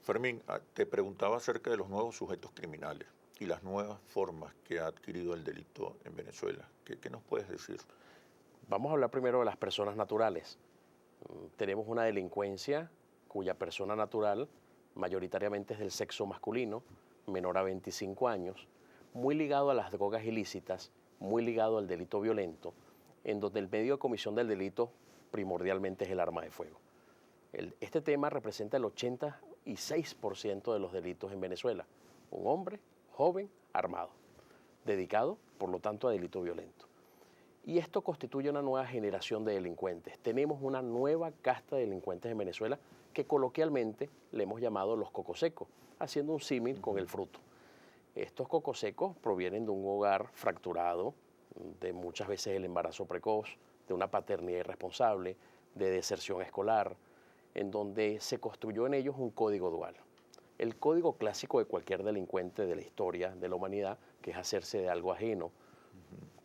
Fermín, te preguntaba acerca de los nuevos sujetos criminales y las nuevas formas que ha adquirido el delito en Venezuela. ¿Qué nos puedes decir? Vamos a hablar primero de las personas naturales. Tenemos una delincuencia cuya persona natural mayoritariamente es del sexo masculino, menor a 25 años, muy ligado a las drogas ilícitas, muy ligado al delito violento, en donde el medio de comisión del delito primordialmente es el arma de fuego. Este tema representa el 86% de los delitos en Venezuela. Un hombre joven armado, dedicado, por lo tanto, a delito violento. Y esto constituye una nueva generación de delincuentes. Tenemos una nueva casta de delincuentes en Venezuela que coloquialmente le hemos llamado los cocosecos, haciendo un símil con el fruto. Estos cocosecos provienen de un hogar fracturado, de muchas veces el embarazo precoz, de una paternidad irresponsable, de deserción escolar, en donde se construyó en ellos un código dual. El código clásico de cualquier delincuente de la historia de la humanidad, que es hacerse de algo ajeno,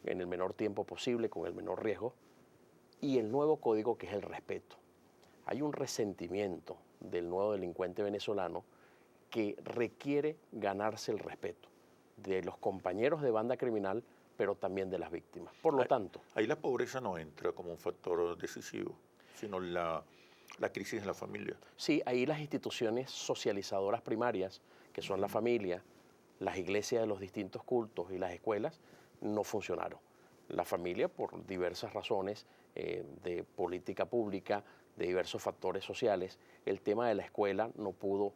en el menor tiempo posible, con el menor riesgo, y el nuevo código que es el respeto. Hay un resentimiento del nuevo delincuente venezolano que requiere ganarse el respeto de los compañeros de banda criminal, pero también de las víctimas. Por lo tanto, ahí la pobreza no entra como un factor decisivo, sino la crisis en la familia. Sí, ahí las instituciones socializadoras primarias, que son la familia, las iglesias de los distintos cultos y las escuelas, no funcionaron. La familia, por diversas razones de política pública, de diversos factores sociales, el tema de la escuela no pudo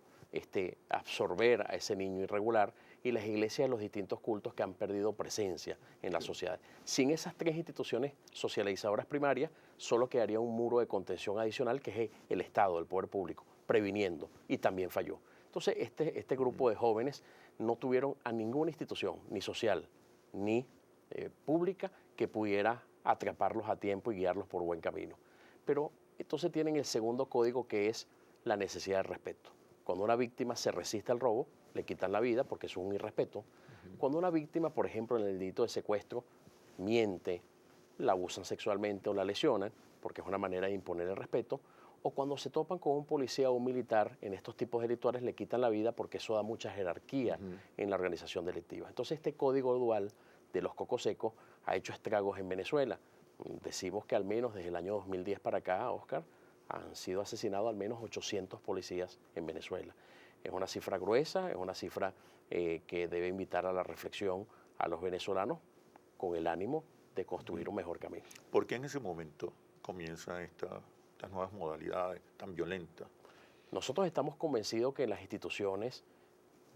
absorber a ese niño irregular, y las iglesias de los distintos cultos que han perdido presencia en la sociedad. Sin esas tres instituciones socializadoras primarias, solo quedaría un muro de contención adicional, que es el Estado, el poder público, previniendo, y también falló. Entonces, este grupo de jóvenes no tuvieron a ninguna institución, ni social, ni pública, que pudiera atraparlos a tiempo y guiarlos por buen camino. Pero entonces tienen el segundo código, que es la necesidad de respeto. Cuando una víctima se resiste al robo, le quitan la vida porque es un irrespeto. Cuando una víctima, por ejemplo, en el delito de secuestro, miente, la abusan sexualmente o la lesionan, porque es una manera de imponer el respeto, o cuando se topan con un policía o un militar en estos tipos delictuales, le quitan la vida porque eso da mucha jerarquía en la organización delictiva. Entonces, este código dual de los cocosecos ha hecho estragos en Venezuela. Decimos que al menos desde el año 2010 para acá, Oscar, han sido asesinados al menos 800 policías en Venezuela. Es una cifra gruesa, es una cifra que debe invitar a la reflexión a los venezolanos, con el ánimo de construir un mejor camino. ¿Por qué en ese momento comienzan estas nuevas modalidades tan violentas? Nosotros estamos convencidos que las instituciones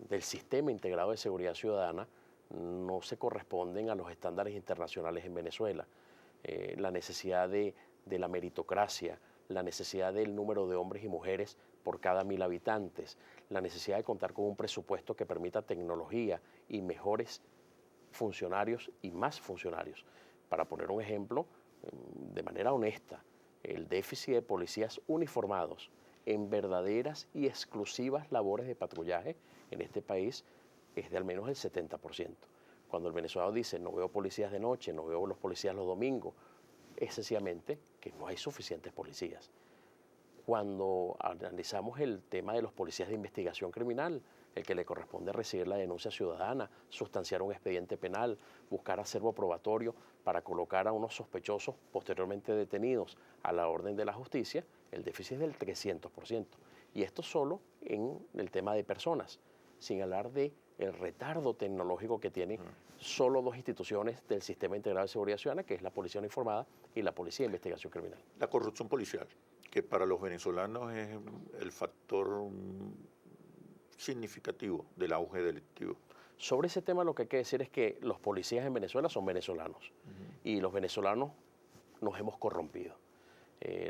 del Sistema Integrado de Seguridad Ciudadana no se corresponden a los estándares internacionales en Venezuela. La necesidad de la meritocracia, la necesidad del número de hombres y mujeres por cada 1000 habitantes, la necesidad de contar con un presupuesto que permita tecnología y mejores funcionarios y más funcionarios. Para poner un ejemplo, de manera honesta, el déficit de policías uniformados en verdaderas y exclusivas labores de patrullaje en este país es de al menos el 70%. Cuando el venezolano dice no veo policías de noche, no veo los policías los domingos, es sencillamente que no hay suficientes policías. Cuando analizamos el tema de los policías de investigación criminal, el que le corresponde recibir la denuncia ciudadana, sustanciar un expediente penal, buscar acervo probatorio para colocar a unos sospechosos posteriormente detenidos a la orden de la justicia, el déficit es del 300%. Y esto solo en el tema de personas, sin hablar de el retardo tecnológico que tienen solo dos instituciones del Sistema Integrado de Seguridad Ciudadana, que es la Policía Uniformada y la Policía de Investigación Criminal. La corrupción policial, que para los venezolanos es el factor significativo del auge delictivo. Sobre ese tema lo que hay que decir es que los policías en Venezuela son venezolanos y los venezolanos nos hemos corrompido.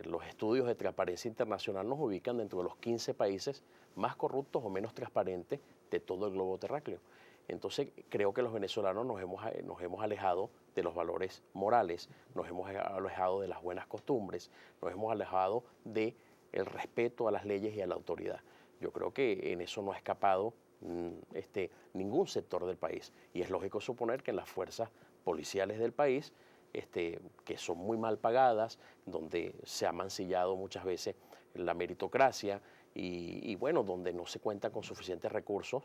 Los estudios de Transparencia Internacional nos ubican dentro de los 15 países más corruptos o menos transparentes de todo el globo terráqueo. Entonces creo que los venezolanos nos hemos alejado de los valores morales, nos hemos alejado de las buenas costumbres, nos hemos alejado del respeto a las leyes y a la autoridad. Yo creo que en eso no ha escapado ningún sector del país, y es lógico suponer que en las fuerzas policiales del país, que son muy mal pagadas, donde se ha mancillado muchas veces la meritocracia y bueno, donde no se cuenta con suficientes recursos,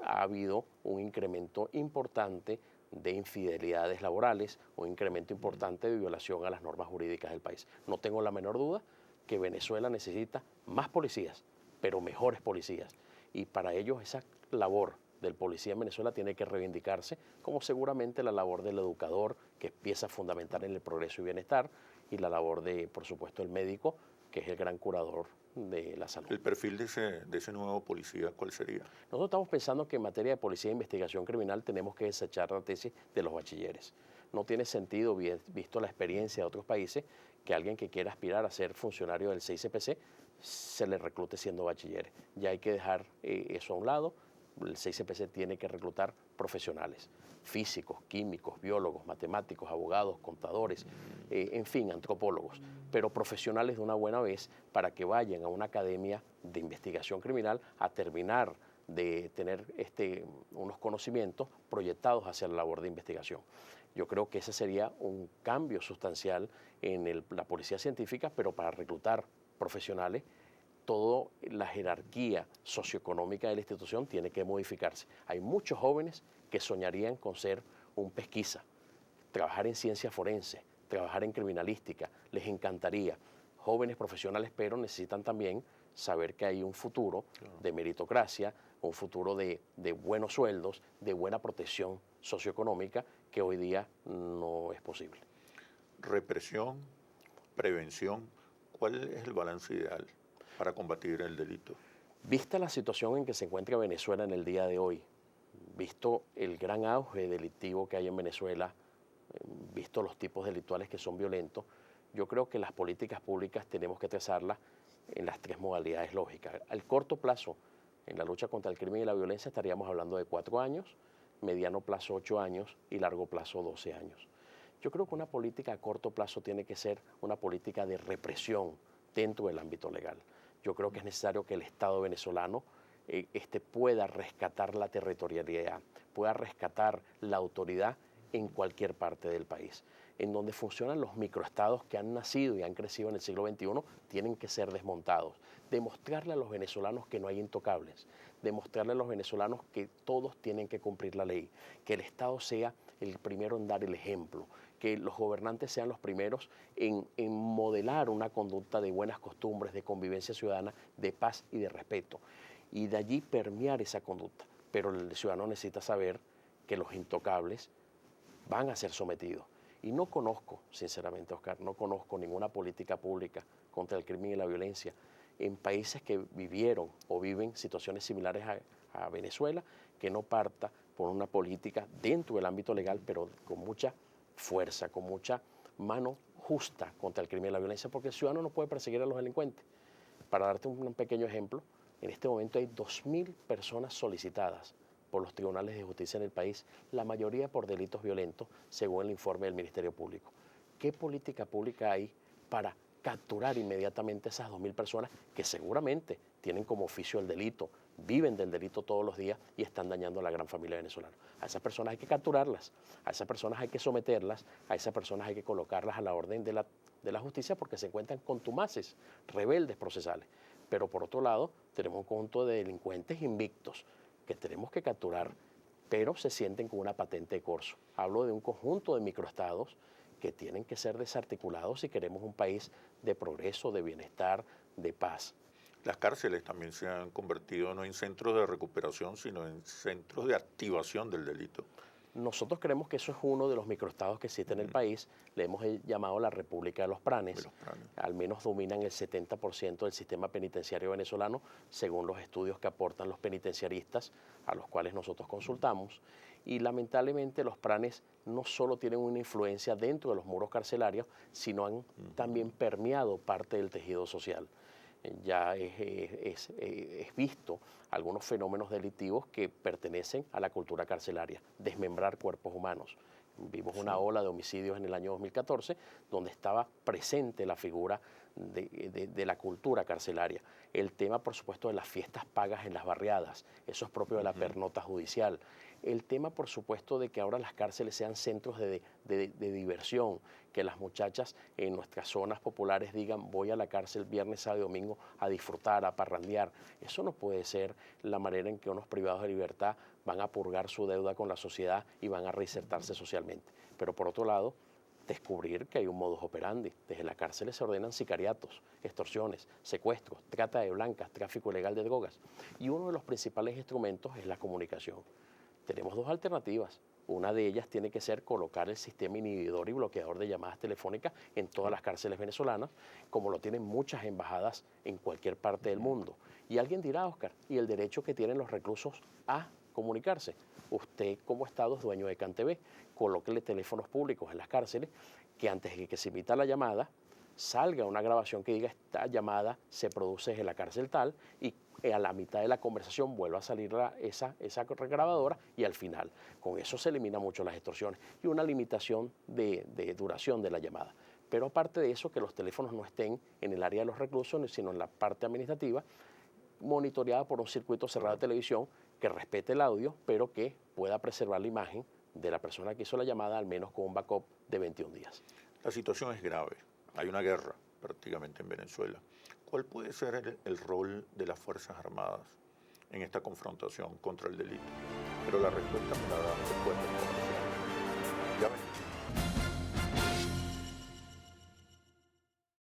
ha habido un incremento importante de infidelidades laborales, un incremento importante de violación a las normas jurídicas del país. No tengo la menor duda que Venezuela necesita más policías, pero mejores policías. Y para ello esa labor del policía en Venezuela tiene que reivindicarse, como seguramente la labor del educador, que es pieza fundamental en el progreso y bienestar, y la labor de, por supuesto, el médico, que es el gran curador de la salud. ¿El perfil de ese nuevo policía cuál sería? Nosotros estamos pensando que en materia de policía e investigación criminal tenemos que desechar la tesis de los bachilleres. No tiene sentido, visto la experiencia de otros países, que alguien que quiera aspirar a ser funcionario del 6CPC se le reclute siendo bachiller. Ya hay que dejar eso a un lado. El 6CPC tiene que reclutar profesionales, físicos, químicos, biólogos, matemáticos, abogados, contadores, en fin, antropólogos, pero profesionales de una buena vez para que vayan a una academia de investigación criminal a terminar de tener unos conocimientos proyectados hacia la labor de investigación. Yo creo que ese sería un cambio sustancial en la policía científica, pero para reclutar profesionales, toda la jerarquía socioeconómica de la institución tiene que modificarse. Hay muchos jóvenes que soñarían con ser un pesquisa, trabajar en ciencia forense, trabajar en criminalística, les encantaría. Jóvenes profesionales, pero necesitan también saber que hay un futuro de meritocracia, un futuro de buenos sueldos, de buena protección socioeconómica, que hoy día no es posible. Represión, prevención, ¿cuál es el balance ideal para combatir el delito? Vista la situación en que se encuentra Venezuela en el día de hoy, visto el gran auge delictivo que hay en Venezuela, visto los tipos delictuales que son violentos, yo creo que las políticas públicas tenemos que trazarlas en las tres modalidades lógicas. Al corto plazo, en la lucha contra el crimen y la violencia, estaríamos hablando de 4 años, mediano plazo 8 años y largo plazo 12 años. Yo creo que una política a corto plazo tiene que ser una política de represión dentro del ámbito legal. Yo creo que es necesario que el Estado venezolano pueda rescatar la territorialidad, pueda rescatar la autoridad en cualquier parte del país. En donde funcionan los microestados que han nacido y han crecido en el siglo XXI, tienen que ser desmontados. Demostrarle a los venezolanos que no hay intocables, demostrarle a los venezolanos que todos tienen que cumplir la ley, que el Estado sea el primero en dar el ejemplo, que los gobernantes sean los primeros en modelar una conducta de buenas costumbres, de convivencia ciudadana, de paz y de respeto, y de allí permear esa conducta. Pero el ciudadano necesita saber que los intocables van a ser sometidos. Y no conozco, sinceramente, Oscar, no conozco ninguna política pública contra el crimen y la violencia en países que vivieron o viven situaciones similares a Venezuela, que no parta por una política dentro del ámbito legal, pero con mucha fuerza, con mucha mano justa contra el crimen y la violencia, porque el ciudadano no puede perseguir a los delincuentes. Para darte un pequeño ejemplo, en este momento hay 2.000 personas solicitadas por los tribunales de justicia en el país, la mayoría por delitos violentos, según el informe del Ministerio Público. ¿Qué política pública hay para capturar inmediatamente a esas 2.000 personas que seguramente tienen como oficio el delito, viven del delito todos los días y están dañando a la gran familia venezolana? A esas personas hay que capturarlas, a esas personas hay que someterlas, a esas personas hay que colocarlas a la orden de la justicia porque se encuentran contumaces, rebeldes procesales. Pero por otro lado, tenemos un conjunto de delincuentes invictos que tenemos que capturar, pero se sienten con una patente de corso. Hablo de un conjunto de microestados que tienen que ser desarticulados si queremos un país de progreso, de bienestar, de paz. Las cárceles también se han convertido no en centros de recuperación, sino en centros de activación del delito. Nosotros creemos que eso es uno de los microestados que existe en el país. Le hemos llamado la República de los Pranes. Al menos dominan el 70% del sistema penitenciario venezolano, según los estudios que aportan los penitenciaristas, a los cuales nosotros consultamos. Y lamentablemente los Pranes no solo tienen una influencia dentro de los muros carcelarios, sino han también permeado parte del tejido social. Ya es visto algunos fenómenos delictivos que pertenecen a la cultura carcelaria, desmembrar cuerpos humanos. Vimos una ola de homicidios en el año 2014 donde estaba presente la figura de la cultura carcelaria. El tema, por supuesto, de las fiestas pagas en las barriadas, eso es propio de la pernota judicial. El tema, por supuesto, de que ahora las cárceles sean centros de diversión, que las muchachas en nuestras zonas populares digan voy a la cárcel viernes, sábado y domingo a disfrutar, a parrandear. Eso no puede ser la manera en que unos privados de libertad van a purgar su deuda con la sociedad y van a reinsertarse socialmente. Pero por otro lado, descubrir que hay un modus operandi. Desde la cárcel se ordenan sicariatos, extorsiones, secuestros, trata de blancas, tráfico ilegal de drogas. Y uno de los principales instrumentos es la comunicación. Tenemos dos alternativas. Una de ellas tiene que ser colocar el sistema inhibidor y bloqueador de llamadas telefónicas en todas las cárceles venezolanas, como lo tienen muchas embajadas en cualquier parte del mundo. Y alguien dirá, Oscar, ¿y el derecho que tienen los reclusos a comunicarse? Usted, como Estado, es dueño de CanTV, colóquele teléfonos públicos en las cárceles que antes de que se emita la llamada, salga una grabación que diga esta llamada se produce en la cárcel tal y a la mitad de la conversación vuelva a salir esa grabadora y al final. Con eso se elimina mucho las extorsiones y una limitación de duración de la llamada. Pero aparte de eso, que los teléfonos no estén en el área de los reclusos, sino en la parte administrativa, monitoreada por un circuito cerrado de televisión que respete el audio, pero que pueda preservar la imagen de la persona que hizo la llamada, al menos con un backup de 21 días. La situación es grave. Hay una guerra prácticamente en Venezuela. ¿Cuál puede ser el rol de las Fuerzas Armadas en esta confrontación contra el delito? Pero la respuesta me la da después del corte.